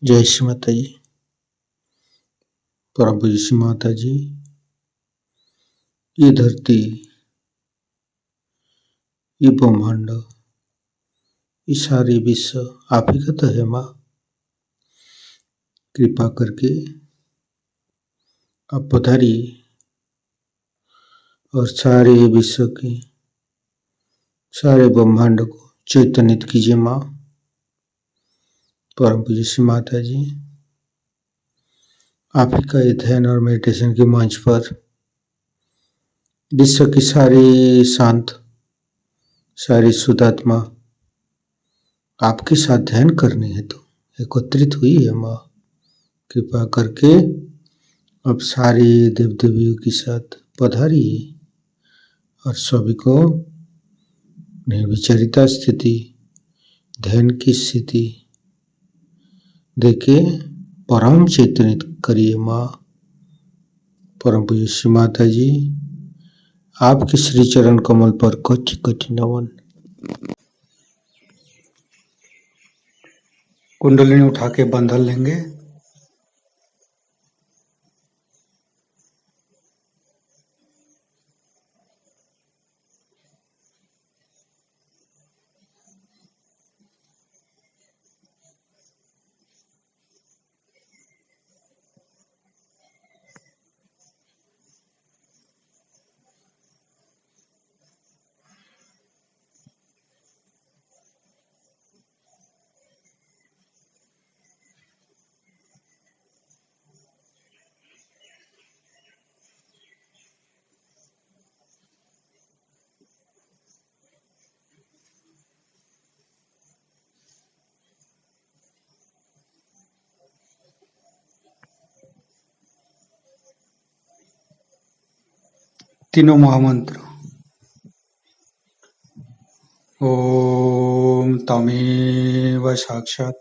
जय श्री माता जी। परम पूज्य श्री माता जी, ये धरती, ये ब्रह्मांड, ये सारे विश्व आप ही का तो है माँ। कृपा करके आप पधारिए और सारे विश्व के सारे ब्रह्मांड को चैतन्यित कीजिए माँ। परम पूज्य श्री माता जी, आप ही का ये ध्यान और मेडिटेशन के मंच पर विश्व की सारी शांत, सारी शुद्धात्मा आपके साथ ध्यान करने हेतु एकत्रित हुई है माँ। कृपा करके अब सारे देव देवियों के साथ पधारिए और सभी को निर्विचारिता स्थिति, ध्यान की स्थिति देके परम चैतन्य करिए माँ। परम पूज्य श्री माता जी, आपके श्री चरण कमल पर कोटि कोटि नमन। कुंडलिनी उठा के बंधन लेंगे। तीनों महामंत्र। ओम तमेव साक्षात्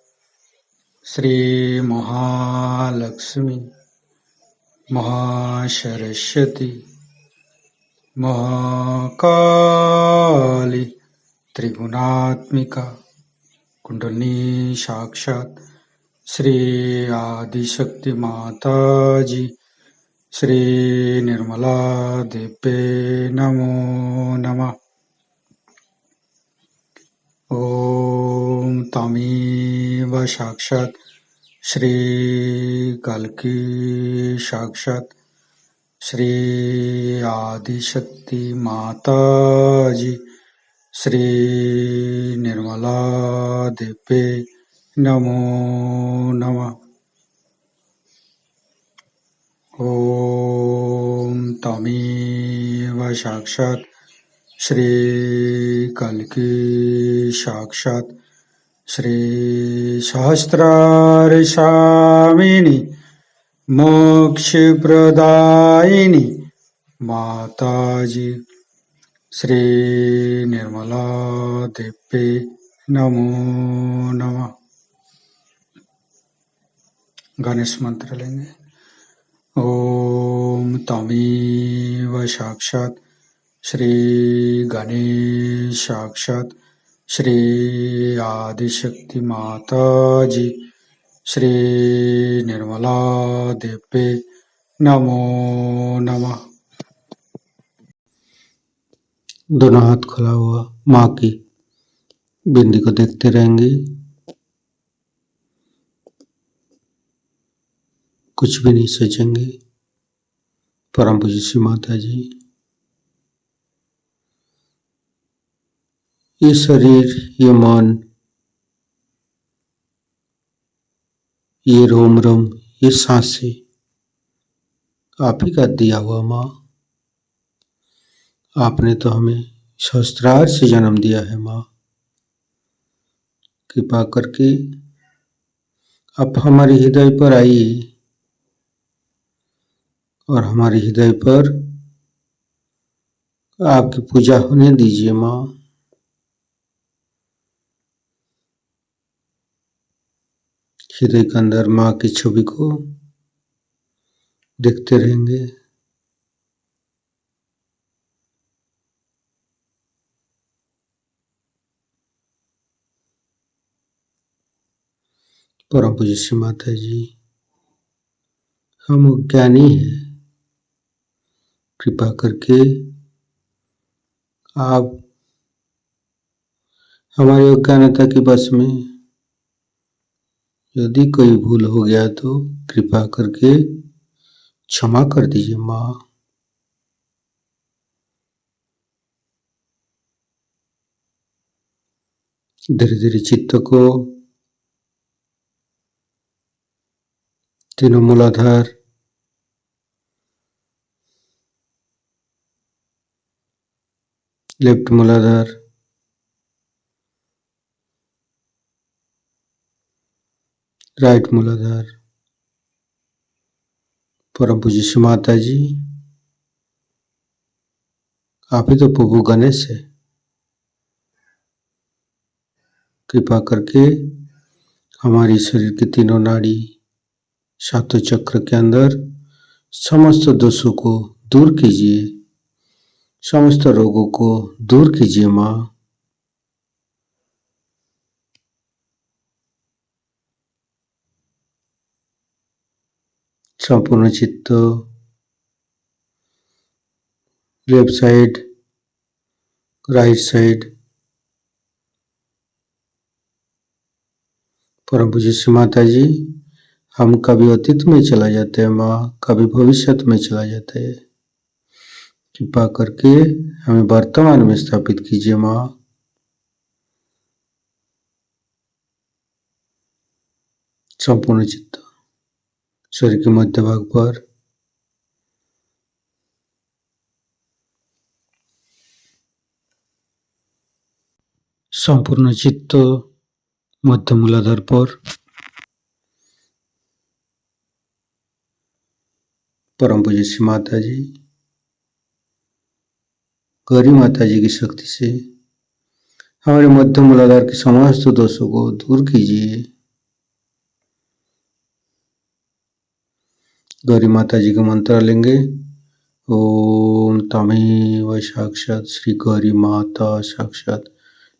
श्री महालक्ष्मी महासरस्वती महाकाली त्रिगुणात्मिका कुंडलिनी साक्षात् श्री आदिशक्ति माता जी श्री निर्मला देवे नमो नमः। ओम तमेव साक्षात् श्री कल्की साक्षात् श्री आदिशक्ति माता जी श्री निर्मला देवे नमो नमः। ओम तमेव साक्षात् श्री कल्की साक्षात् श्री सहस्रार स्वामिनी मोक्षप्रदायिनी माताजी श्री निर्मला देवे नमो नमः। गणेश मंत्र लेंगे। ओम तमेव साक्षात् श्री गणेश साक्षात् श्री आदिशक्ति माता जी श्री निर्मला देवे नमो नमः। दोनों हाथ खुला हुआ माँ की बिंदी को देखते रहेंगे। कुछ भी नहीं सोचेंगे। परम पूज्य श्री माता जी, ये शरीर, ये मन, ये रोम रोम, ये सांसें आप ही का दिया हुआ माँ। आपने तो हमें सहस्त्रार से जन्म दिया है माँ। कृपा करके आप हमारे हृदय पर आइए और हमारे हृदय पर आपकी पूजा होने दीजिए माँ। हृदय के अंदर माँ की छवि को देखते रहेंगे। परम पूज्य श्री माता जी, हम अज्ञानी हैं, कृपा करके आप हमारी अज्ञानता के बस में यदि कोई भूल हो गया तो कृपा करके क्षमा कर दीजिए माँ। धीरे धीरे चित्त को तीनों मूलाधार, लेफ्ट मूलाधार, राइट मूलाधार, परम पूज्य श्री माता जी, आप ही तो प्रभु गणेश है, कृपा करके हमारी शरीर की तीनों नाड़ी, सातों चक्र के अंदर समस्त दोषों को दूर कीजिए, समस्त रोगों को दूर कीजिए माँ। संपूर्ण चित्त लेफ्ट साइड, राइट साइड, परम पूज्य श्री माता जी, हम कभी अतीत में चला जाते हैं माँ, कभी भविष्य में चला जाता है, कृपा करके हमें वर्तमान में स्थापित कीजिए माँ। संपूर्ण चित्त शरीर के मध्य भाग पर, संपूर्ण चित्त मध्य मूलाधार पर, परम पूज्य श्री माता जी, गौरी माता जी की शक्ति से हमारे मध्य मूलाधार के समस्त दोषों को दूर कीजिए। गौरी माता जी का मंत्र लेंगे, ओम तमेव साक्षात श्री गौरी माता साक्षात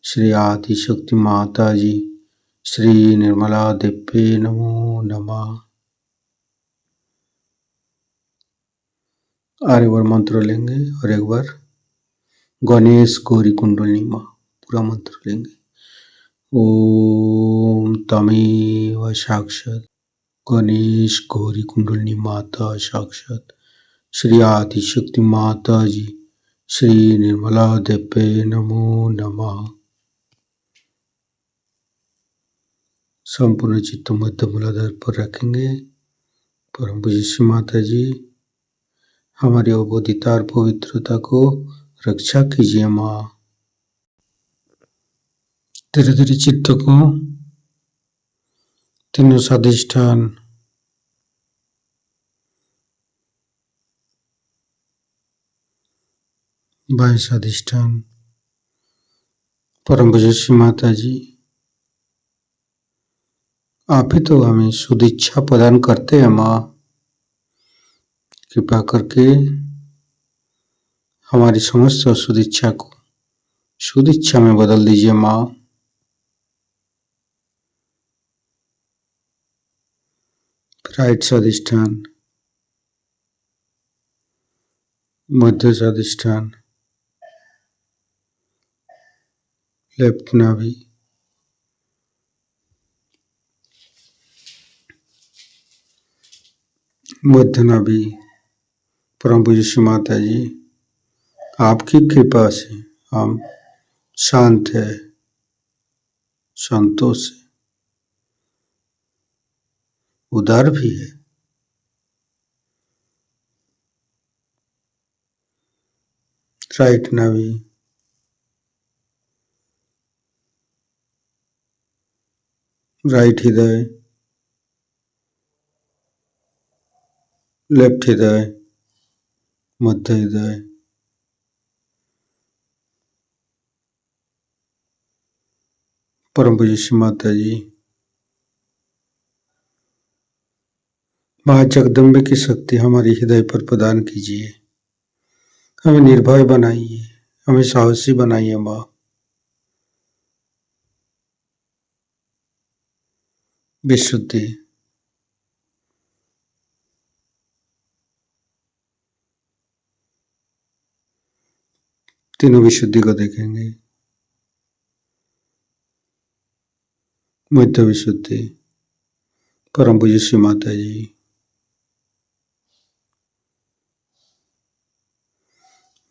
श्री आदि शक्ति माता जी श्री निर्मला देव्ये नमो नमः। और एक बार मंत्र लेंगे और एक बार गणेश गौरी कुंडलिनी माँ पूरा मंत्र लेंगे, ओम तमेव साक्षात गणेश गौरी कुंडलिनी माता साक्षात श्री आदि शक्ति माता जी श्री निर्मला देव्ये नमो नमः। संपूर्ण चित्त मध्य मूलाधार पर रखेंगे। परम पूज्य श्री माता जी, हमारी अबोधिता और पवित्रता को रक्षा कीजिए माँ। धीरे धीरे चित्त को तीनों स्वादिष्ठान, बाह्य स्वादिष्ठान, परम पूज्य श्री माता जी, आप ही तो हमें शुद्ध इच्छा प्रदान करते हैं माँ, कृपा करके हमारी समस्त अशुद्ध इच्छा को शुद्ध इच्छा में बदल दीजिए माँ। राइट स्वादिष्ठान, मध्य स्वादिष्ठान, लेफ्ट नाभि, मध्य नाभि, परम पूज्य श्री माता जी, आपकी कृपा से हम शांत है, संतोष है, उदार भी है। राइट नाभि, राइट हृदय, लेफ्ट हृदय, मध्य हृदय, परम पूज्य श्री माता जी, माँ जगदम्बे की शक्ति हमारे हृदय पर प्रदान कीजिए, हमें निर्भय बनाइए, हमें साहसी बनाइए माँ। विशुद्धि। तीनों विशुद्धि को देखेंगे। मध्य विशुद्धि। परम पूज्य श्री माता जी,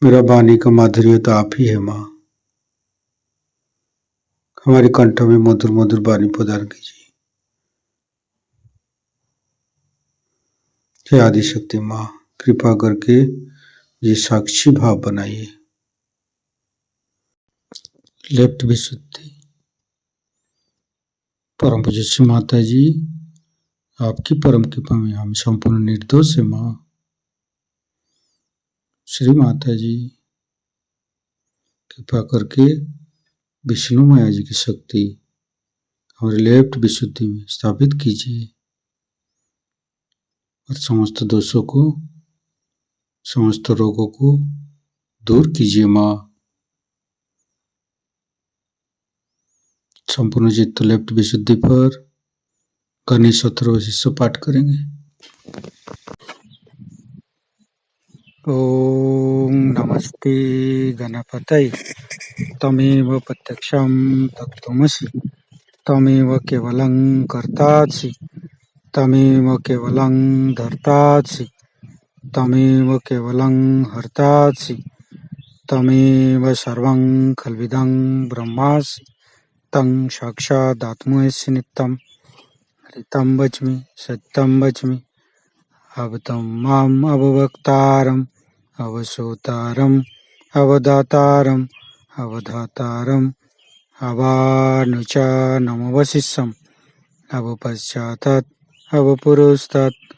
मेरा वाणी का माधुर्य तो आप ही है माँ। हमारे कंठ में मधुर मधुर वाणी प्रदान कीजिए। हे आदि शक्ति माँ, कृपा करके ये साक्षी भाव बनाइए। लेफ्ट विशुद्धि। परम पूज्य श्री माता जी, आपकी परम कृपा में हम संपूर्ण निर्दोष है माँ। श्री माता जी, कृपा करके विष्णु माया जी की शक्ति हमारे लेफ्ट विशुद्धि में स्थापित कीजिए और समस्त दोषों को, समस्त रोगों को दूर कीजिए माँ। संपूर्ण चित्त लेफ्ट विशुद्धि पर गणेश अथर्वशीर्ष पाठ करेंगे। ओम नमस्ते गणपतये। तमेव प्रत्यक्षं तत्त्वमसि, तमेव केवलं कर्तासि, तमेव केवलं धर्तासि, तमेव केवलं हर्तासि, तमेव सर्वं खल्विदं ब्रह्मासि, तं साक्षादात्मसि नित्यं। ऋतं वच्मि सत्यं वच्मि, अवतं माम् अववक्तारम्, अवसोतारम्, अवदातारम्, अवधातारम्, अवानुचानमवशिष्यम्, अवपश्चातात्, अवपुरस्तात्,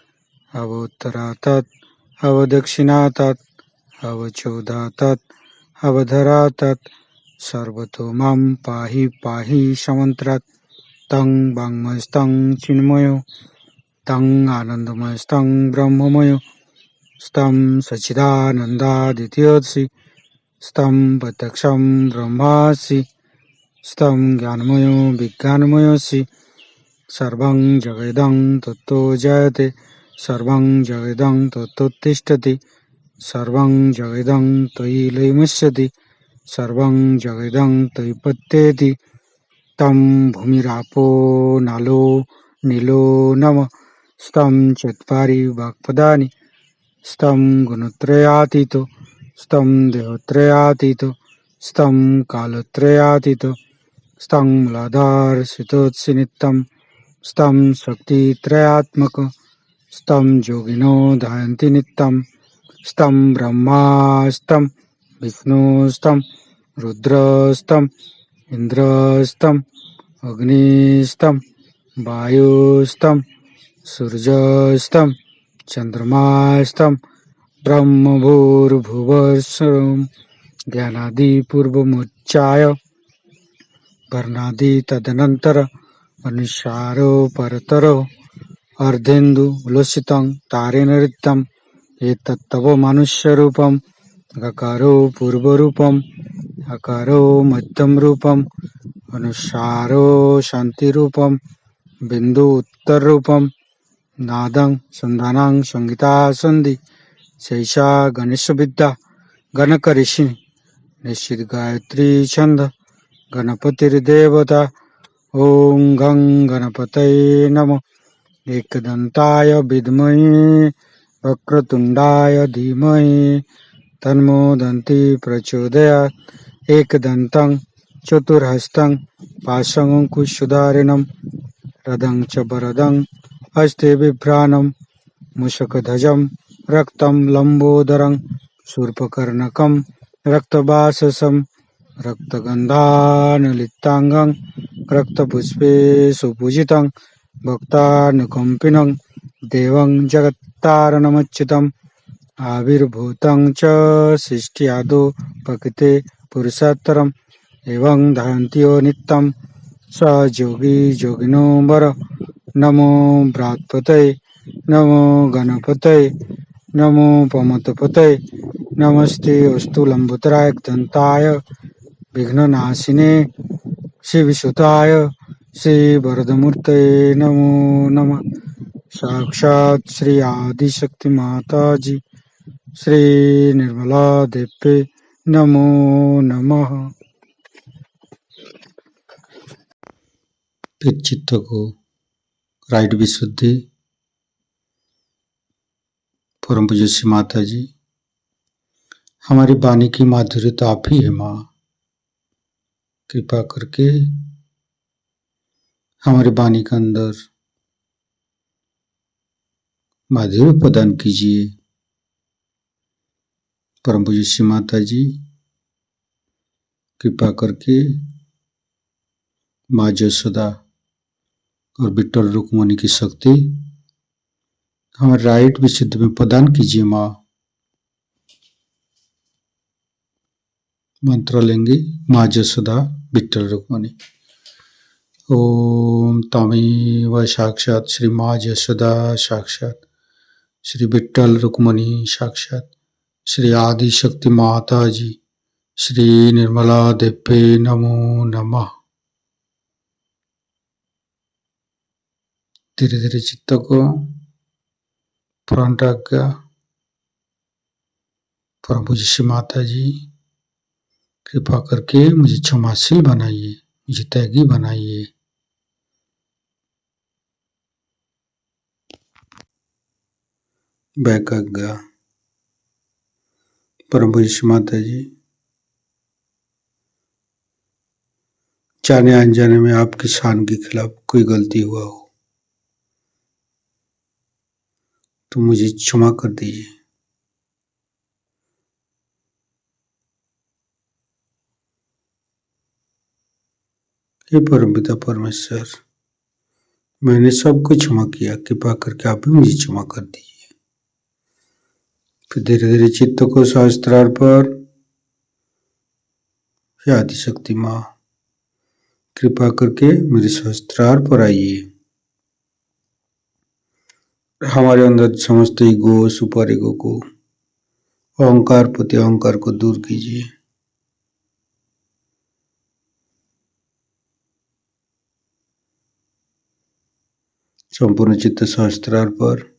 अवोत्तरातात्, अवदक्षिणातात्, अवचोदातात्, अवधरातात्, सर्वतो मां पाहि पाहि समन्त्रात्। तं वाङ्मयस्तं चिन्मयो, तं आनन्दमयस्तं ब्रह्ममयो, स्तं सच्चिदानन्दादित्योऽसि, स्तं प्रत्यक्षं ब्रह्मासि, स्तं ज्ञानमयो विज्ञानमयोऽसि। सर्वं जगदं तत्तो जायते, सर्वं जगदं तत्तोत्तिष्ठति, सर्वं जगदं त्वयि लयमुच्यते, सर्वं जगदं त्वयि पत्येति। तं भूमिरापो नलो नीलो नमः, स्तं चत्वारि वाक्पदानि, स्तं गुणत्रयातीतो, स्तं देहत्रयातीतो, स्तं कालत्रयातीतो, स्तं मूलाधारसितोऽसि नित्यं, स्तं शक्तित्रयात्मक, स्तं योगिनो ध्यायन्ति नित्यं, स्तं ब्रह्मा, स्तं विष्णु, स्तं रुद्रस्तं इन्द्रस्तं अग्निस्तं वायुस्तं सूर्यस्तं चन्द्रमास्तं ब्रह्मभूर्भुवस्सुरं ज्ञानादिपूर्वमुच्चाय वर्णादि तदनन्तर अनुसारो परतरो अर्धेन्दु उल्लसितं तारेण ऋतं। एतत्तव मनुष्यरूपम् अकारो पूर्वरूपम् अकारो मध्यम रूपम् अनुसारो शान्तिरूपम् बिन्दु उत्तररूपम् नादं संधानं संगीता सन्धि शैषा गणेशविद्या गणकऋषि निश्चित गायत्री छंद गणपतिर्देवता। ओं गं गणपतये नमः। एकदन्ताय विद्महे वक्रतुण्डाय धीमहि तन्नो दन्ती प्रचोदयात्। एकदन्तं चतुर्हस्तं पाशमङ्कुशधारिणं रदं च वरदं हस्ते बिभ्राणं मूषकध्वजं रक्तं लम्बोदरं शूर्पकर्णकं रक्तवाससं रक्तगन्धानुलिप्ताङ्गं रक्तपुष्पे सुपूजितं भक्तानुकम्पिनं देवं जगत्तारणमच्युतम् आविर्भूतं च सृष्ट्यादौ प्रकृते पुरुषोत्तरम् एवं ध्यायन्त्यो नित्यं स योगी योगिनो वर। नमो बृहत्पतये, नमो गणपतये, नमो पमतपतये, नमस्ते अस्तु लंबोदराय दन्ताय विघ्ननाशिने शिवसुताय श्री वरदमूर्ते नमो नमः। साक्षात् श्री आदिशक्ति माता जी श्री निर्मला देवी नमो नमः। फिर चित्त को राइट विशुद्धि। परम पूज्य श्री माता जी, हमारी वाणी की माधुर्य तो आप ही है माँ। कृपा करके हमारी वाणी के अंदर माधुर्य प्रदान कीजिए। परम पूज्य श्री माता जी, कृपा करके माँ यशोदा और विट्ठल रुक्मिणी की शक्ति हमारे राइट विशुद्ध में प्रदान कीजिए माँ। मंत्र लेंगे माँ यशोदा विट्ठल रुक्मिणी। ओम तमेव साक्षात् श्री माँ यशोदा साक्षात् श्री विट्ठल रुक्मिणी साक्षात् श्री आदि शक्ति माता जी श्री निर्मला देवी नमो नमः। धीरे धीरे चित्त को फ्रंट आज्ञा। परम पूज्य श्री माता जी, कृपा करके मुझे क्षमाशील बनाइए, मुझे त्यागी बनाइए। बैक आज्ञा। परम पूज्य श्री माता जी, जाने अनजाने में आपकी शान के खिलाफ कोई गलती हुआ हो तो मुझे क्षमा कर दीजिए। हे परमपिता परमेश्वर, मैंने सबको क्षमा किया, कृपा करके आप भी मुझे क्षमा कर दीजिए। फिर धीरे धीरे चित्त को सहस्त्रार पर, हे आदिशक्ति माँ, कृपा करके मेरे सहस्त्रार पर आइए। हमारे अंदर समस्त ईगो, सुपर ईगो को, अहंकार प्रति अहंकार को दूर कीजिए। संपूर्ण चित्त सहस्त्रार पर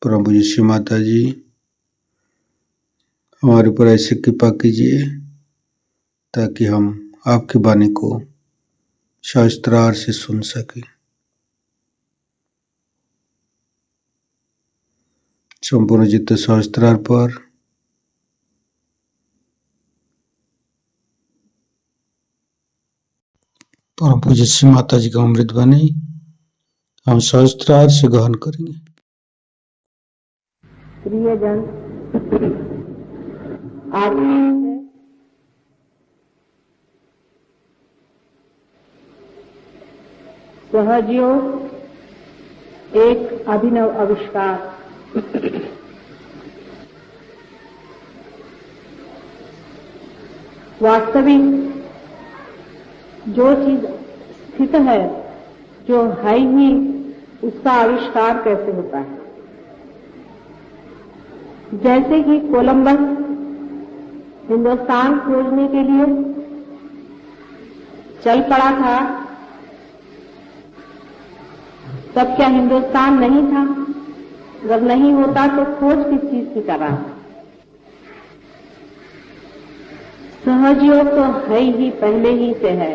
परम पूज्य श्री माता जी, हमारे ऊपर ऐसे कृपा कीजिए ताकि हम आपकी वाणी को सहस्त्रार से सुन सके। संपूर्ण चित्त सहस्त्रार पर परम पूज्य श्री माता जी का अमृत वाणी हम सहस्त्रार से ग्रहण करेंगे। प्रियजन, आप सहजयोग एक अभिनव आविष्कार। वास्तविक जो चीज स्थित है, जो है ही, उसका आविष्कार कैसे होता है। जैसे कि कोलंबस हिंदुस्तान खोजने के लिए चल पड़ा था, तब क्या हिंदुस्तान नहीं था? जब नहीं होता तो खोज किस चीज की कर रहा था? सहजयोग तो है ही, पहले ही से है,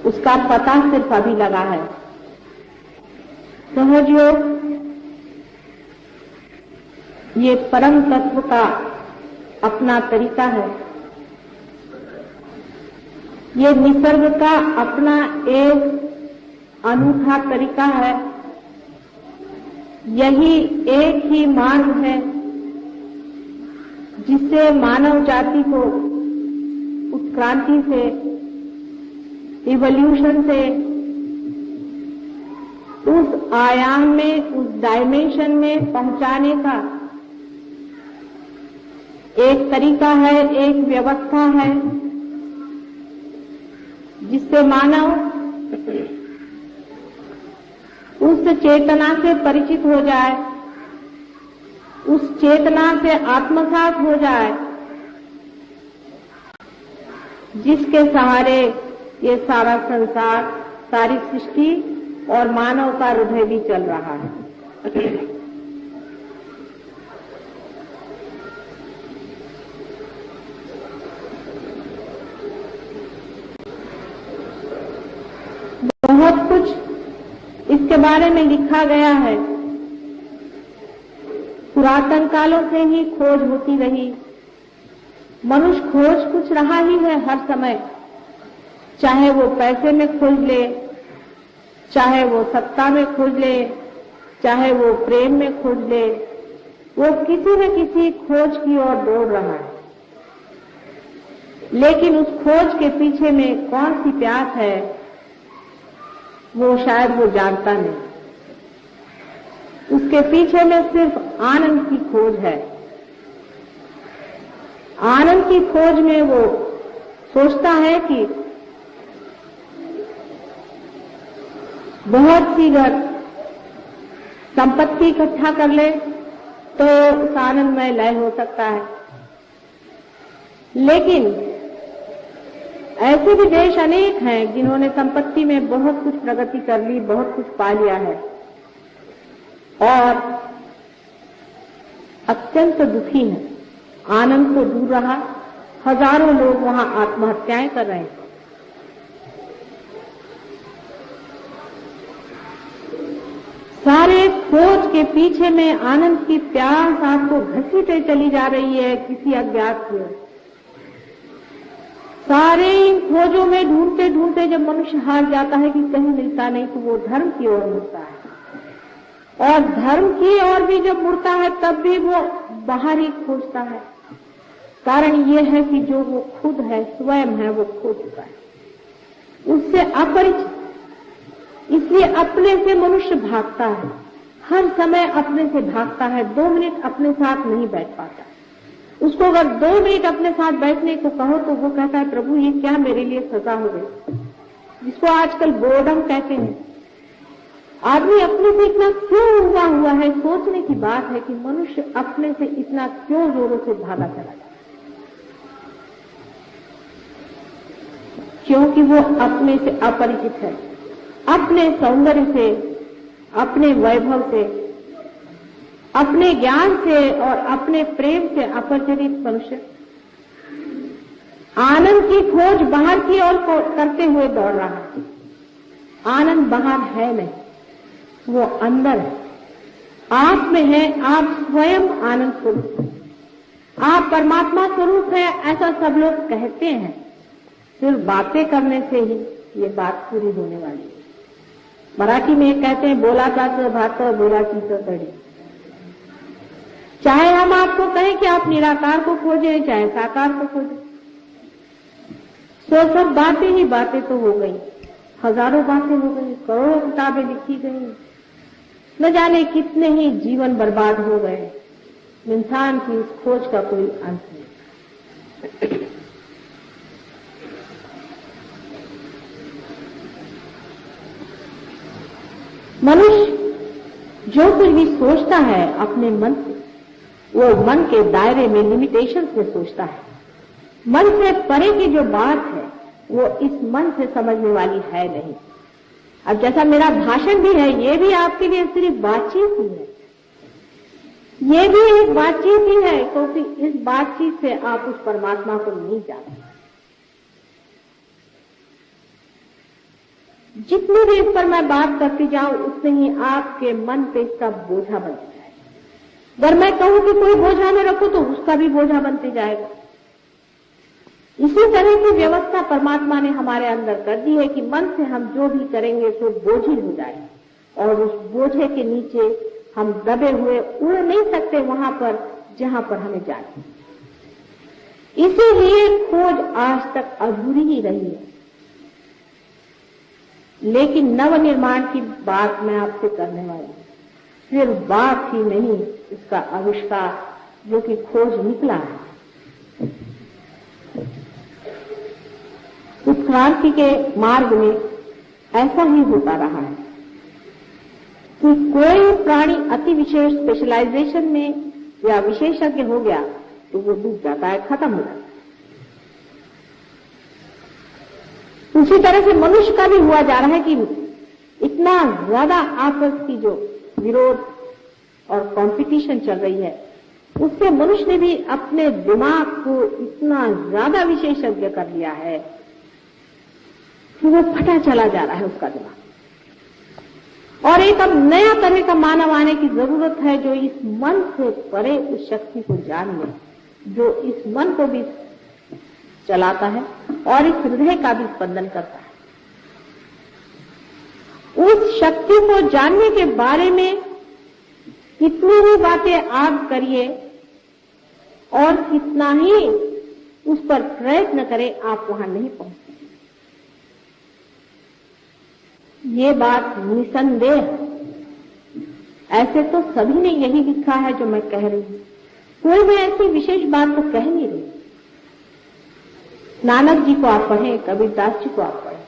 उसका पता सिर्फ अभी लगा है। सहजयोग ये परम तत्व का अपना तरीका है, ये निसर्ग का अपना एक अनूठा तरीका है। यही एक ही मार्ग है जिससे मानव जाति को उत्क्रांति से, इवोल्यूशन से उस आयाम में, उस डायमेंशन में पहुंचाने का एक तरीका है, एक व्यवस्था है, जिससे मानव उस चेतना से परिचित हो जाए, उस चेतना से आत्मसात हो जाए, जिसके सहारे ये सारा संसार, सारी सृष्टि और मानव का हृदय भी चल रहा है। बहुत कुछ इसके बारे में लिखा गया है। पुरातन कालों से ही खोज होती रही। मनुष्य खोज कुछ रहा ही है हर समय, चाहे वो पैसे में खोज ले, चाहे वो सत्ता में खोज ले, चाहे वो प्रेम में खोज ले, वो किसी न किसी खोज की ओर दौड़ रहा है। लेकिन उस खोज के पीछे में कौन सी प्यास है, वो शायद वो जानता नहीं। उसके पीछे में सिर्फ आनंद की खोज है। आनंद की खोज में वो सोचता है कि बहुत सी घर संपत्ति इकट्ठा कर ले तो उस आनंद में लय हो सकता है। लेकिन ऐसे भी देश अनेक हैं जिन्होंने संपत्ति में बहुत कुछ प्रगति कर ली, बहुत कुछ पा लिया है और अत्यंत दुखी हैं। आनंद को दूर रहा, हजारों लोग वहां आत्महत्याएं कर रहे हैं। सारे खोज के पीछे में आनंद की प्यास आपको घसीटे चली जा रही है किसी अज्ञात की ओर। सारे इन खोजों में ढूंढते ढूंढते जब मनुष्य हार जाता है कि कहीं मिलता नहीं, तो वो धर्म की ओर मुड़ता है। और धर्म की ओर भी जब मुड़ता है तब भी वो बाहर ही खोजता है। कारण ये है कि जो वो खुद है, स्वयं है, वो खो चुका है, उससे अपरिचित। इसलिए अपने से मनुष्य भागता है, हर समय अपने से भागता है। 2 मिनट अपने साथ नहीं बैठ पाता। उसको अगर 2 मिनट अपने साथ बैठने को कहो तो वो कहता है, प्रभु ये क्या मेरे लिए सजा हो गई, जिसको आजकल बोर्डम कहते हैं। आदमी अपने से इतना क्यों हुआ है, सोचने की बात है कि मनुष्य अपने से इतना क्यों जोरों से भागा चला जाता है। क्योंकि वो अपने से अपरिचित है, अपने सौंदर्य से, अपने वैभव से, अपने ज्ञान से और अपने प्रेम से अपरिचित मनुष्य आनंद की खोज बाहर की ओर करते हुए दौड़ रहा है। आनंद बाहर है नहीं, वो अंदर है, आप में है। आप स्वयं आनंद स्वरूप हैं, आप परमात्मा स्वरूप है, ऐसा सब लोग कहते हैं। सिर्फ बातें करने से ही ये बात पूरी होने वाली है। मराठी में कहते हैं, बोला जातं भात बोला चीतं तडी। चाहे हम आपको कहें कि आप निराकार को खोजें, चाहे साकार को खोजें, तो सब बातें ही बातें तो हो गई। हजारों बातें हो गई, करोड़ों किताबें लिखी गई, न जाने कितने ही जीवन बर्बाद हो गए। इंसान की उस खोज का कोई अंत नहीं। मनुष्य जो कुछ भी सोचता है अपने मन से, वो मन के दायरे में, लिमिटेशन में सोचता है। मन से परे की जो बात है वो इस मन से समझने वाली है नहीं। अब जैसा मेरा भाषण भी है, ये भी आपके लिए सिर्फ बातचीत ही है, ये भी एक बातचीत ही है, क्योंकि इस बातचीत से आप उस परमात्मा को नहीं जानते। जितनी भी इस पर मैं बात करती जाऊं, उतने ही आपके मन पे इसका बोझा बनता जाएगा। अगर मैं कहूं कि कोई बोझा में रखो, तो उसका भी बोझा बनते जाएगा। इसी तरह की व्यवस्था परमात्मा ने हमारे अंदर कर दी है कि मन से हम जो भी करेंगे तो बोझिल हो जाएगा, और उस बोझे के नीचे हम दबे हुए उड़ नहीं सकते वहां पर जहां पर हमें जाना। इसीलिए खोज आज तक अधूरी ही रही है। लेकिन नव निर्माण की बात मैं आपसे करने वाली हूं। सिर्फ बात ही नहीं, इसका आविष्कार जो कि खोज निकला है। उत्क्रांति के मार्ग में ऐसा ही होता रहा है कि कोई प्राणी अति विशेष स्पेशलाइजेशन में या विशेषज्ञ हो गया तो वो डूब जाता है, खत्म हो जाता है। उसी तरह से मनुष्य का भी हुआ जा रहा है कि इतना ज्यादा आपस की जो विरोध और कंपटीशन चल रही है, उससे मनुष्य ने भी अपने दिमाग को इतना ज्यादा विशेषज्ञ कर लिया है कि वो फटा चला जा रहा है उसका दिमाग। और एक अब नया तरह का मानव आने की जरूरत है जो इस मन से परे उस शक्ति को जान ले, जो इस मन को भी चलाता है और इस हृदय का भी स्पंदन करता है। उस शक्ति को जानने के बारे में कितनी ही बातें आप करिए और कितना ही उस पर प्रयत्न करें, आप वहां नहीं पहुंच सकते। ये बात निसंदेह है। ऐसे तो सभी ने यही लिखा है जो मैं कह रही हूं, कोई भी ऐसी विशेष बात तो कह नहीं रही। नानक जी को आप पढ़ें, कबीरदास जी को आप पढ़ें,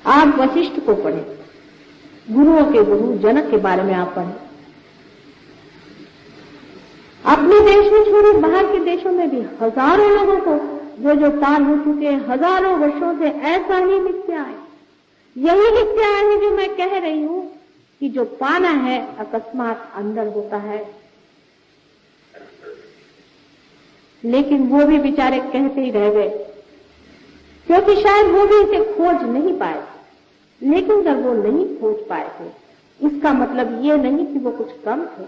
आप वशिष्ठ को पढ़ें, गुरुओं के गुरु जनक के बारे में आप पढ़ें। अपने देश में छोड़े बाहर के देशों में भी हजारों लोगों को जो पार हो चुके हैं, हजारों वर्षों से ऐसा ही लिखते आए, यही लिखते आए हैं जो मैं कह रही हूं कि जो पाना है अकस्मात अंदर होता है। लेकिन वो भी बेचारे कहते ही रह गए, क्योंकि शायद वो भी इसे खोज नहीं पाए। लेकिन जब वो नहीं खोज पाए थे, इसका मतलब ये नहीं कि वो कुछ कम थे।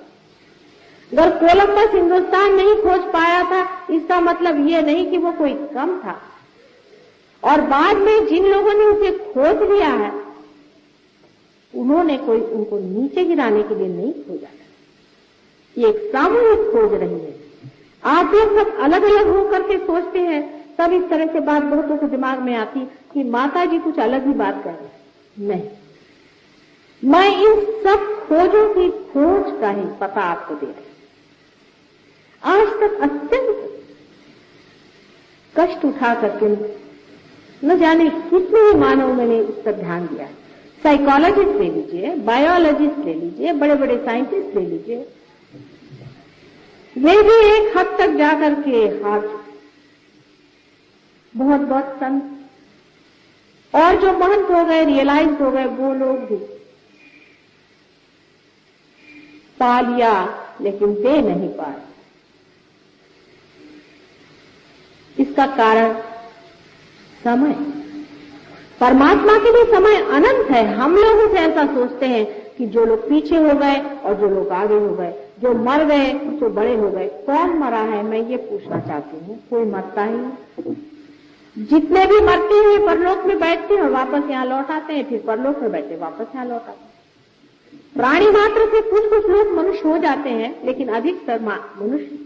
अगर कोलंबस हिंदुस्तान नहीं खोज पाया था, इसका मतलब ये नहीं कि वो कोई कम था। और बाद में जिन लोगों ने उसे खोज लिया है, उन्होंने कोई उनको नीचे गिराने के लिए नहीं खोजा था। ये एक सामूहिक खोज रही है। आप लोग सब अलग अलग होकर के सोचते हैं, तब इस तरह से बात बहुतों के दिमाग में आती कि माता जी कुछ अलग ही बात कर रहे हैं। नहीं, मैं इन सब खोजों की खोज का ही पता आपको दे रही। आज तक अत्यंत कष्ट उठा करके न जाने कितने ही मानव मैंने इस पर ध्यान दिया। साइकोलॉजिस्ट ले लीजिए, बायोलॉजिस्ट ले लीजिए, बड़े बड़े साइंटिस्ट ले लीजिए, वे भी एक हद तक जाकर के हार चुके। बहुत बहुत संत और जो महंत हो गए, रियलाइज हो गए, वो लोग भी पा लिया लेकिन दे नहीं पाए। इसका कारण समय। परमात्मा के लिए समय अनंत है। हम लोग उसे ऐसा सोचते हैं कि जो लोग पीछे हो गए और जो लोग आगे हो गए, जो मर गए जो बड़े हो गए। कौन मरा है, मैं ये पूछना चाहती हूँ। कोई मरता ही नहीं। जितने भी मरते हैं परलोक में बैठते हैं और वापस यहाँ लौट आते हैं, फिर परलोक में बैठते वापस यहाँ लौट आते हैं। प्राणी मात्र से कुछ कुछ लोग मनुष्य हो जाते हैं, लेकिन अधिकतर मनुष्य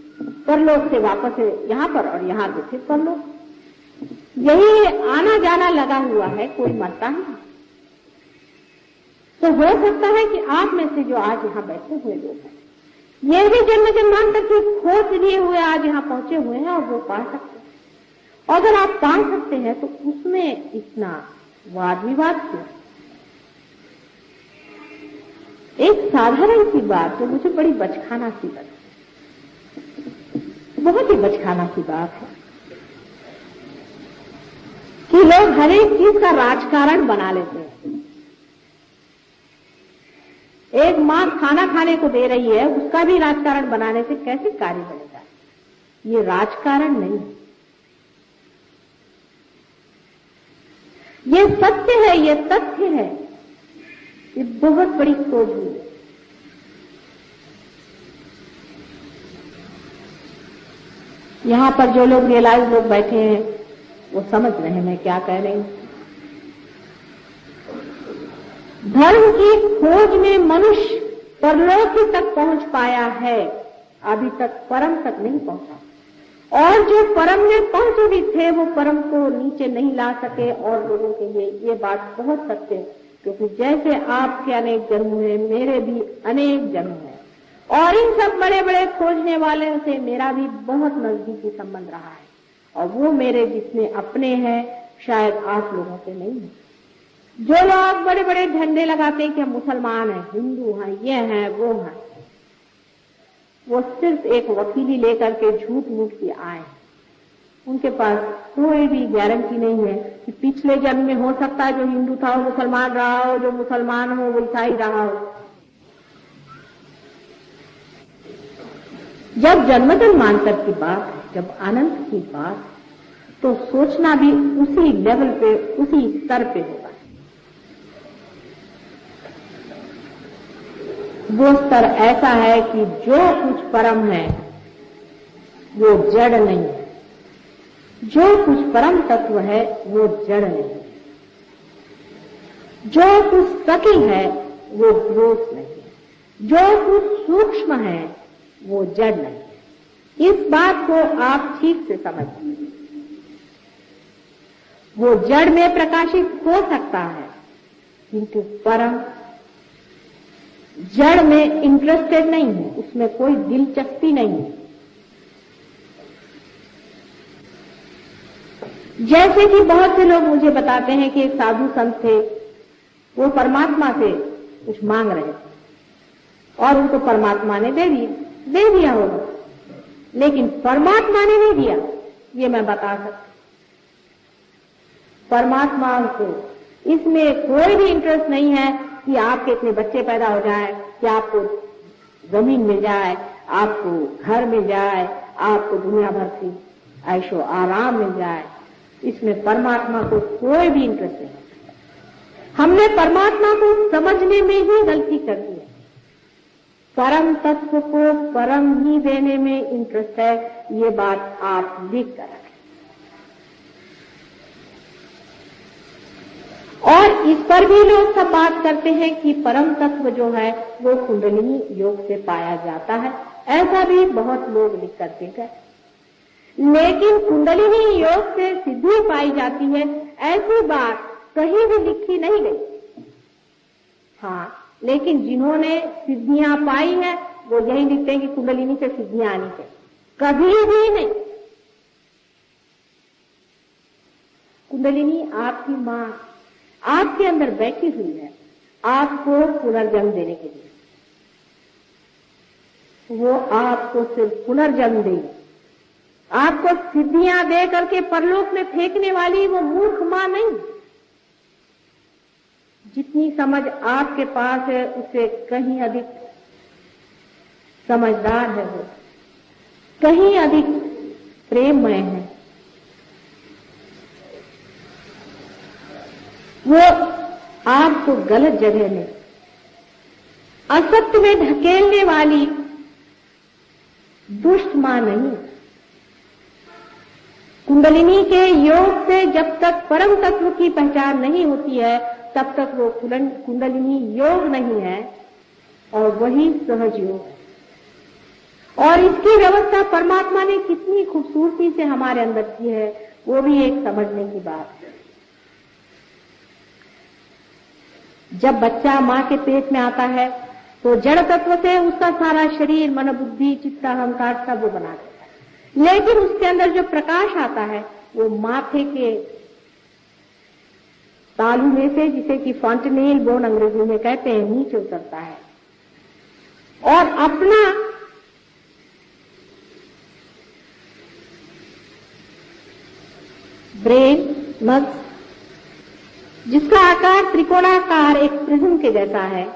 परलोक से वापस यहाँ पर और यहाँ से फिर परलोक। यही आना जाना लगा हुआ है, कोई मरता नहीं। तो हो सकता है कि आप में से जो आज यहाँ बैठे हुए लोग हैं, ये भी जन्म जन्मांतर की खोज लिए हुए आज यहाँ पहुंचे हुए हैं और वो पा सकते हैं। अगर आप पा सकते हैं तो उसमें इतना वाद विवाद क्यों? एक साधारण सी बात जो मुझे बड़ी बचकाना सी लगी, बहुत ही बचकाना सी बात है कि लोग हर एक चीज का राजकारण बना लेते हैं। एक मां खाना खाने को दे रही है, उसका भी राजकारण बनाने से कैसे कार्य बनेगा? ये राजकारण नहीं, ये सत्य है, ये तथ्य है। ये बहुत बड़ी खोज हुई है। यहां पर जो लोग रियलाइज लोग बैठे हैं वो समझ रहे हैं मैं क्या कह रही हूं। धर्म की खोज में मनुष्य परलोक तक पहुंच पाया है, अभी तक परम तक नहीं पहुंचा। और जो परम में पहुंचे भी थे वो परम को नीचे नहीं ला सके। और लोगों के लिए ये बात बहुत सत्य है, क्योंकि जैसे आपके अनेक जन्म हुए, मेरे भी अनेक जन्म हैं। और इन सब बड़े बड़े खोजने वाले से मेरा भी बहुत नजदीकी संबंध रहा है। और वो मेरे जितने अपने हैं शायद आप लोगों के नहीं है। जो लोग बड़े बड़े झंडे लगाते हैं कि हम मुसलमान हैं, हिंदू हैं, ये हैं, वो हैं, वो सिर्फ एक वकीली लेकर के झूठ मूठ के आए हैं। उनके पास कोई भी गारंटी नहीं है कि पिछले जन्म में हो सकता है जो हिंदू था वो मुसलमान रहा हो, जो मुसलमान हो वो ईसाई रहा हो। जब जन्म जन्मांतर की बात है, जब अनंत की बात, तो सोचना भी उसी लेवल पे, उसी स्तर पे होगा। वो स्तर ऐसा है कि जो कुछ परम है वो जड़ नहीं है, जो कुछ परम तत्व है वो जड़ नहीं है, जो कुछ सकी है वो ग्रोथ नहीं है, जो कुछ सूक्ष्म है वो जड़ नहीं है। इस बात को आप ठीक से समझिए। वो जड़ में प्रकाशित हो सकता है, किंतु परम जड़ में इंटरेस्टेड नहीं है, उसमें कोई दिलचस्पी नहीं है। जैसे कि बहुत से लोग मुझे बताते हैं कि एक साधु संत थे, वो परमात्मा से कुछ मांग रहे थे और उनको परमात्मा ने दे दिया होगा, लेकिन परमात्मा ने नहीं दिया, ये मैं बता सकती। परमात्मा को इसमें कोई भी इंटरेस्ट नहीं है कि आपके इतने बच्चे पैदा हो जाए, कि आपको जमीन मिल जाए, आपको घर मिल जाए, आपको दुनिया भर की ऐशो आराम मिल जाए। इसमें परमात्मा को कोई भी इंटरेस्ट नहीं। हमने परमात्मा को समझने में ही गलती कर दी है। परम तत्व को परम ही देने में इंटरेस्ट है, ये बात आप लिख कर रखें। और इस पर भी लोग सब बात करते हैं कि परम तत्व जो है वो कुंडलिनी योग से पाया जाता है, ऐसा भी बहुत लोग लिख करके गए। लेकिन कुंडलिनी योग से सिद्धि पाई जाती है, ऐसी बात कहीं भी लिखी नहीं गई। हाँ, लेकिन जिन्होंने सिद्धियां पाई है वो यही लिखते हैं कि कुंडलिनी से सिद्धियां आनी चाहिए, कभी भी नहीं। कुंडलिनी आपकी मां आपके अंदर बैठी हुई है, आपको पुनर्जन्म देने के लिए। वो आपको सिर्फ पुनर्जन्म देगी, आपको सिद्धियां दे करके परलोक में फेंकने वाली वो मूर्ख मां नहीं। जितनी समझ आपके पास है उससे कहीं अधिक समझदार है वो, कहीं अधिक प्रेममय है। वो आपको गलत जगह में, असत्य में ढकेलने वाली दुष्ट मां नहीं। कुंडलिनी के योग से जब तक परम तत्व की पहचान नहीं होती है तब तक वो कुंडलिनी योग नहीं है, और वही सहज योग है। और इसकी व्यवस्था परमात्मा ने कितनी खूबसूरती से हमारे अंदर की है, वो भी एक समझने की बात है। जब बच्चा मां के पेट में आता है तो जड़ तत्व से उसका सारा शरीर, मन, बुद्धि, चित्त, अहंकार सब वो बना देता है, लेकिन उसके अंदर जो प्रकाश आता है वो माथे के तालू में से, जिसे कि फॉन्टेनेल बोन अंग्रेजी में कहते हैं, नीचे उतरता है और अपना ब्रेन, मस्तिष्क, जिसका आकार त्रिकोणाकार एक प्रिज्म के जैसा है,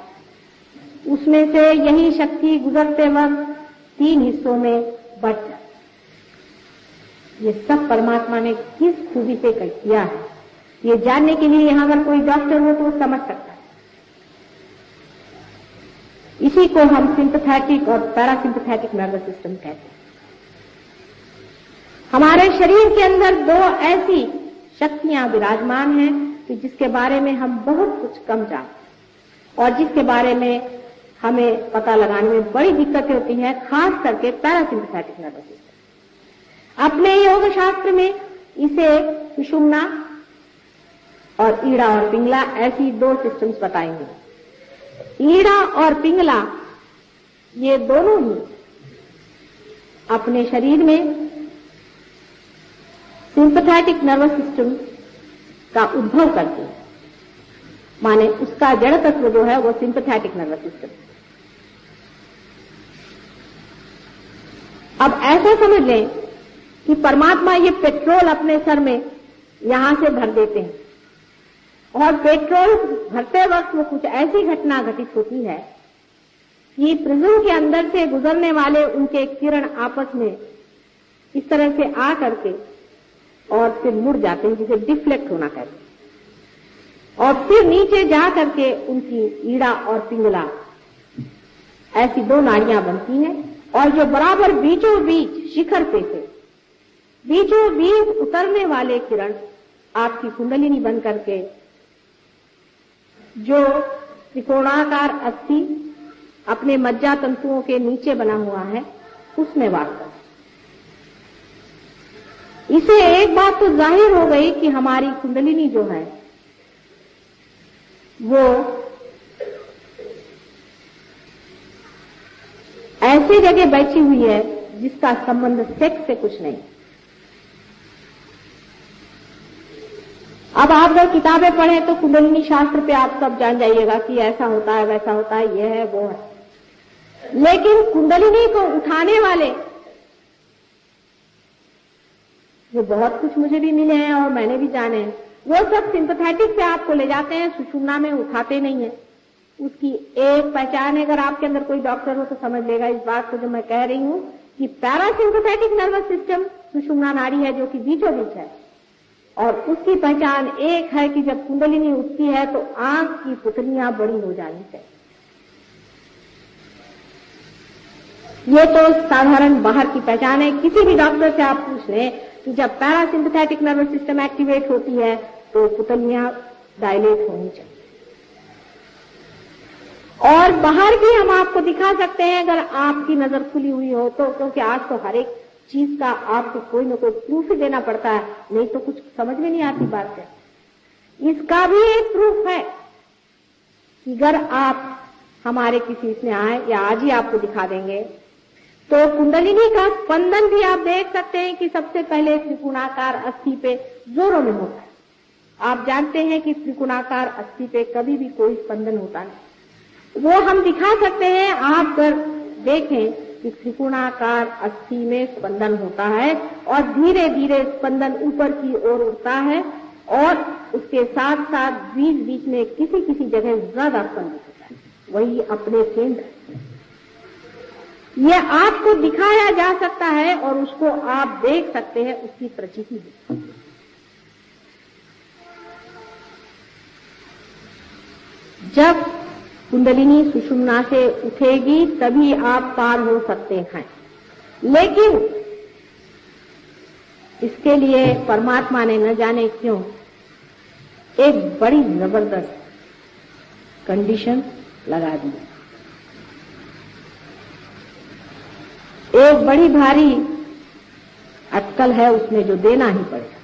उसमें से यही शक्ति गुजरते वक्त 3 हिस्सों में बट जाती। ये सब परमात्मा ने किस खूबी से किया है, ये जानने के लिए यहां अगर कोई डॉक्टर हो तो वो समझ सकता है। इसी को हम सिंपैथेटिक और पैरासिम्पैथेटिक नर्वस सिस्टम कहते हैं। हमारे शरीर के अंदर 2 ऐसी शक्तियां विराजमान हैं कि जिसके बारे में हम बहुत कुछ कम जानते हैं और जिसके बारे में हमें पता लगाने में बड़ी दिक्कतें होती हैं, खास करके पैरासिम्पैथेटिक नर्वस सिस्टम। अपने योग शास्त्र में इसे सुषुम्ना और ईड़ा और पिंगला, ऐसी 2 सिस्टम्स बताएंगे। ईड़ा और पिंगला ये दोनों ही अपने शरीर में सिंपैथेटिक नर्वस सिस्टम का उद्भव करते हैं, माने उसका जड़ तत्व जो है वो सिंपैथेटिक नर्वस सिस्टम। अब ऐसा समझ लें कि परमात्मा ये पेट्रोल अपने सर में यहां से भर देते हैं और पेट्रोल भरते वक्त वो कुछ ऐसी घटना घटित होती है कि प्रिज्म के अंदर से गुजरने वाले उनके किरण आपस में इस तरह से आ करके और फिर मुड़ जाते हैं, जिसे डिफ्लेक्ट होना कहते हैं, और फिर नीचे जा करके उनकी ईड़ा और पिंगला ऐसी दो नाड़ियां बनती हैं, और जो बराबर बीचों बीच शिखर पे से बीचों बीच उतरने वाले किरण आपकी कुंडलिनी बन करके जो त्रिकोणाकार अस्थि अपने मज्जा तंतुओं के नीचे बना हुआ है उसमें वास करते। इसे एक बात तो जाहिर हो गई कि हमारी कुंडलिनी जो है वो ऐसी जगह बैठी हुई है जिसका संबंध सेक्स से कुछ नहीं। अब आप अगर किताबें पढ़ें तो कुंडलिनी शास्त्र पे आप सब जान जाइएगा कि ऐसा होता है, वैसा होता है, ये है, वो है। लेकिन कुंडलिनी को उठाने वाले वो बहुत कुछ मुझे भी मिले हैं और मैंने भी जाने हैं, वो सब सिंपैथेटिक से आपको ले जाते हैं, सुषुम्ना में उठाते नहीं है। उसकी एक पहचान है, अगर आपके अंदर कोई डॉक्टर हो तो समझ लेगा इस बात को जो मैं कह रही हूं कि पैरासिम्पैथेटिक नर्वस सिस्टम सुषुम्ना नाड़ी है जो कि बीचों बीच है, और उसकी पहचान एक है कि जब कुंडलिनी उठती है तो आंख की पुतलियां बड़ी हो जानी चाहिए। ये तो साधारण बाहर की पहचान है। किसी भी डॉक्टर से आप पूछ लें कि जब पैरासिम्पैथेटिक नर्वस सिस्टम एक्टिवेट होती है तो पुतलियां डायलेट होनी चाहिए। और बाहर भी हम आपको दिखा सकते हैं अगर आपकी नजर खुली हुई हो तो, क्योंकि आज तो हर एक चीज का आपको कोई न कोई प्रूफ ही देना पड़ता है, नहीं तो कुछ समझ में नहीं आती बात है। इसका भी एक प्रूफ है कि अगर आप हमारे किसी इसमें आए या आज ही आपको दिखा देंगे तो कुंडलिनी का स्पंदन भी आप देख सकते हैं कि सबसे पहले त्रिकोणाकार अस्थि पे जोरों में होता है। आप जानते हैं कि त्रिकोणाकार अस्थि पे कभी भी कोई स्पंदन होता नहीं, वो हम दिखा सकते हैं। आप अगर देखें कि त्रिकोणाकार अस्थि में स्पंदन होता है और धीरे धीरे स्पंदन ऊपर की ओर उठता है और उसके साथ साथ बीच बीच में किसी किसी जगह ज्यादा स्पंदन होता है, वही अपने केंद्र। यह आपको दिखाया जा सकता है और उसको आप देख सकते हैं, उसकी प्रचिति है। जब कुंडलिनी सुषुम्ना से उठेगी तभी आप पार हो सकते हैं, लेकिन इसके लिए परमात्मा ने न जाने क्यों एक बड़ी जबरदस्त कंडीशन लगा दी। एक बड़ी भारी अटकल है उसमें जो देना ही पड़ेगा।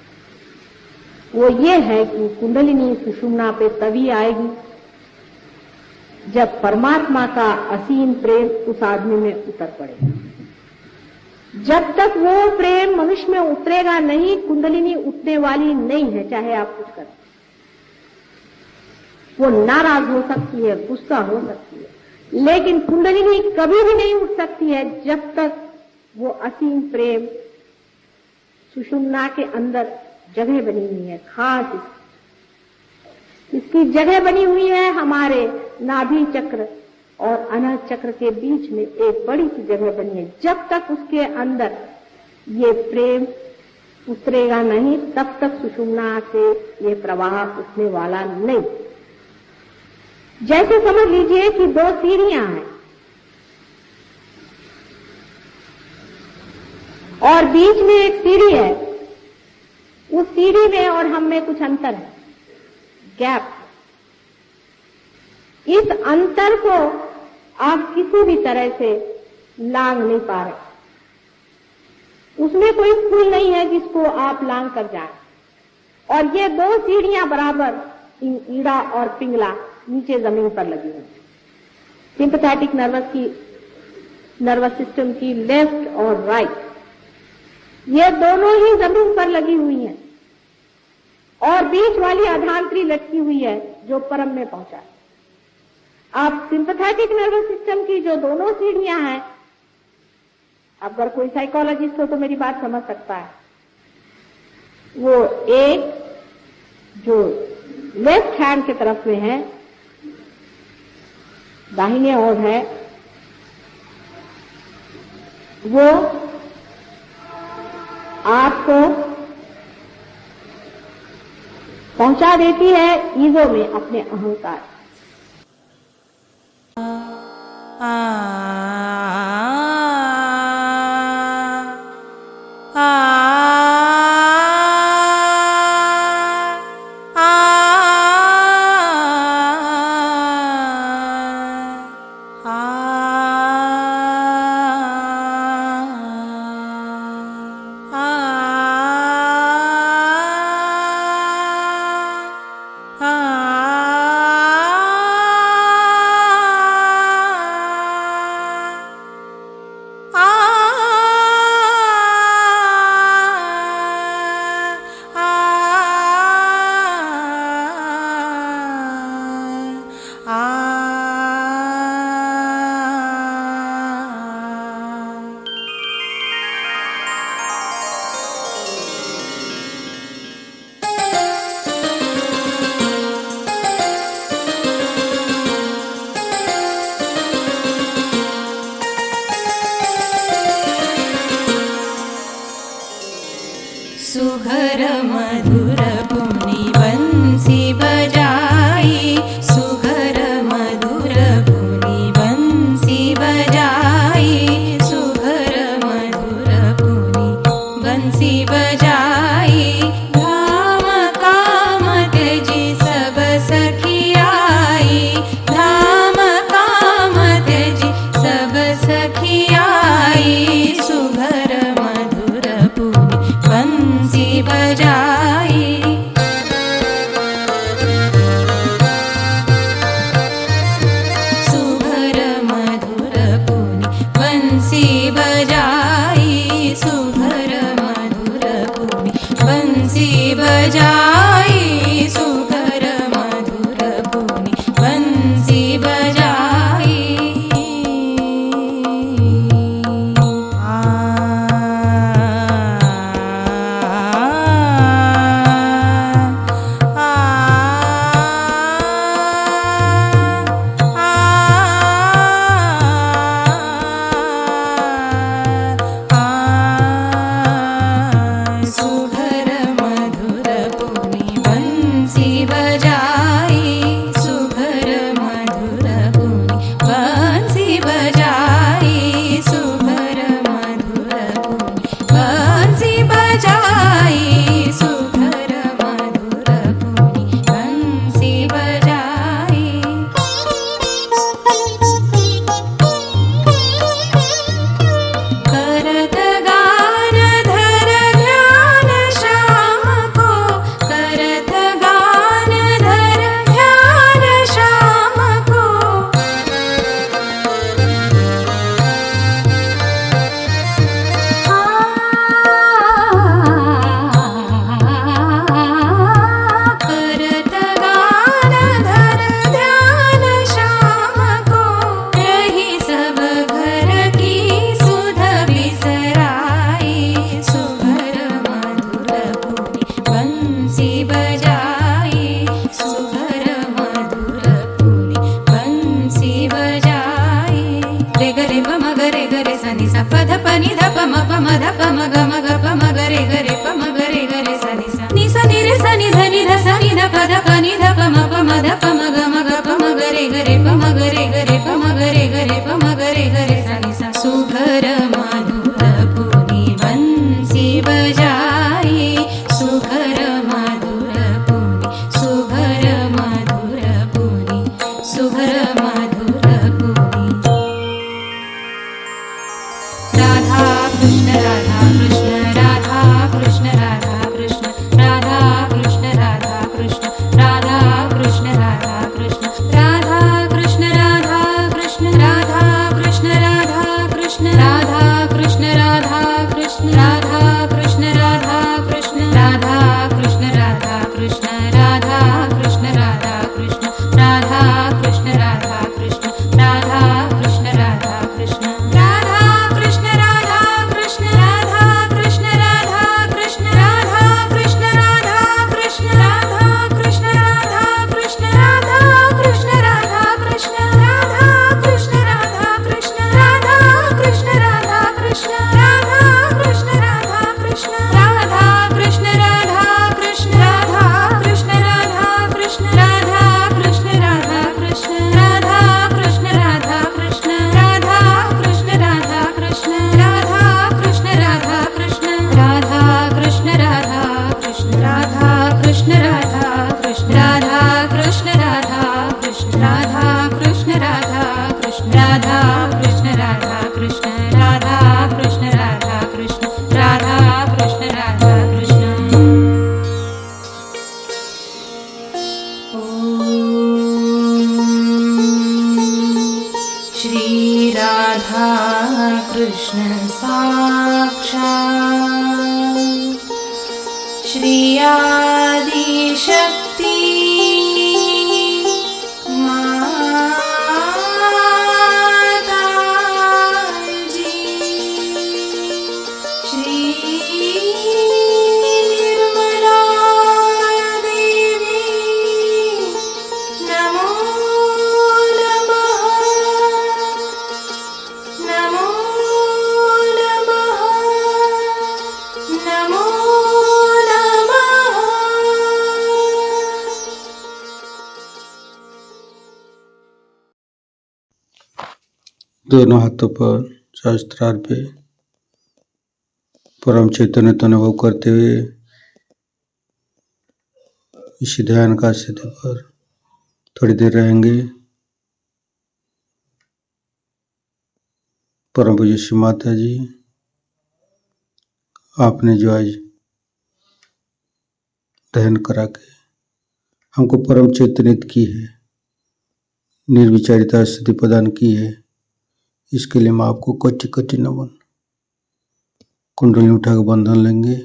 वो ये है कि कुंडलिनी सुषुम्ना पे तभी आएगी जब परमात्मा का असीम प्रेम उस आदमी में उतर पड़ेगा। जब तक वो प्रेम मनुष्य में उतरेगा नहीं, कुंडलिनी उठने वाली नहीं है, चाहे आप कुछ करें। वो नाराज हो सकती है, गुस्सा हो सकती है, लेकिन कुंडलिनी कभी भी नहीं उठ सकती है जब तक वो असीम प्रेम सुषुम्ना के अंदर जगह बनी हुई है। खास इसकी जगह बनी हुई है हमारे नाभि चक्र और अनाहत चक्र के बीच में एक बड़ी सी जगह बनी है। जब तक उसके अंदर ये प्रेम उतरेगा नहीं तब तक सुषुम्ना से ये प्रवाह उठने वाला नहीं। जैसे समझ लीजिए कि दो सीढ़ियां हैं और बीच में एक सीढ़ी है, उस सीढ़ी में और हम में कुछ अंतर है, गैप। इस अंतर को आप किसी भी तरह से लांघ नहीं पा रहे, उसमें कोई पुल नहीं है जिसको आप लांघ कर जाएं। और ये दो सीढ़ियां बराबर ईड़ा और पिंगला नीचे जमीन पर लगी हुई। सिंपैथेटिक नर्वस सिस्टम की लेफ्ट और राइट, ये दोनों ही जमीन पर लगी हुई हैं और बीच वाली आधांतरी लटकी हुई है जो परम में पहुंचा। आप सिंपैथेटिक नर्वस सिस्टम की जो दोनों सीढ़ियां हैं, अगर कोई साइकोलॉजिस्ट हो तो मेरी बात समझ सकता है, वो एक जो लेफ्ट हैंड की तरफ में है, दाहिने ओर है, वो आपको पहुंचा देती है ईगो में, अपने अहंकार। सुघर मधुर पुनि बंसी बजाई, सुघर मधुर पुनि बंसी बजाई, सुघर मधुर पुनि बंसी बजाई। धाम काम त्यजी सब सखी आई, धाम काम त्यजी सब सखी आई, सुघर मधुर पुनि बंसी बजाई। सुघर मधुर पुनि बंसी बजाई, सुघर मधुर पुनि बंसी बजाई, सुघर मधुर पुनि बंसी बजाई। सुघर मधुर पुनि बंसी बजाई, सुघर मधुर पुनि बंसी बजाई, सुघर मधुर पुनि बंसी बजाई, सुघर मधुर पुनि बंसी बजाई। करत गान धर ध्यान श्याम को, करत गान धर ध्यान श्याम को। करत गान धर ध्यान श्याम को, रही सब घर की सुध बिसराई, सुघर मधुर पुनि बंसी बजाई, सुघर मधुर पुनि बंसी बजाई। रे गरे प म गरे गरे सा नि सा प ध प नि ध प म प म ध प म ग म ग प म गरे गरे प म गरे गरे सा नि सा नि रे सा नि ध नि ध सा नि ध प ध प नि ध प म प म ध प म ग म ग प म गरे गरे प म गरे गरे प म गरे गरे प म गरे गरे सा नि सा। सुघर मधुर पुनि बंसी बजाई, सुघर मधुर पुनि, सुघर मधुर पुनि, सुघर मधुर पुनि। राधा कृष्ण राधा कृष्ण राधा कृष्ण राधा कृष्ण राधा कृष्ण राधा कृष्ण राधा कृष्ण राधा कृष्ण कृष्ण साक्षात् श्री आदिशक्ति माताजी श्री निर्मला देवी नमो नमः नमो नमः नमो नमः। दोनों हाथों पर सहस्त्रार पे परम चैतन्य का अनुभव करते हुए इसी ध्यान का स्थिति पर थोड़ी देर रहेंगे। परम पूज्य श्री माता जी, आपने जो आज ध्यान करा के हमको परम चैतन्यत की है, निर्विचारिता स्थिति प्रदान की है, इसके लिए मैं आपको कोटि कोटि नमन। कुंडली उठाकर बंधन लेंगे।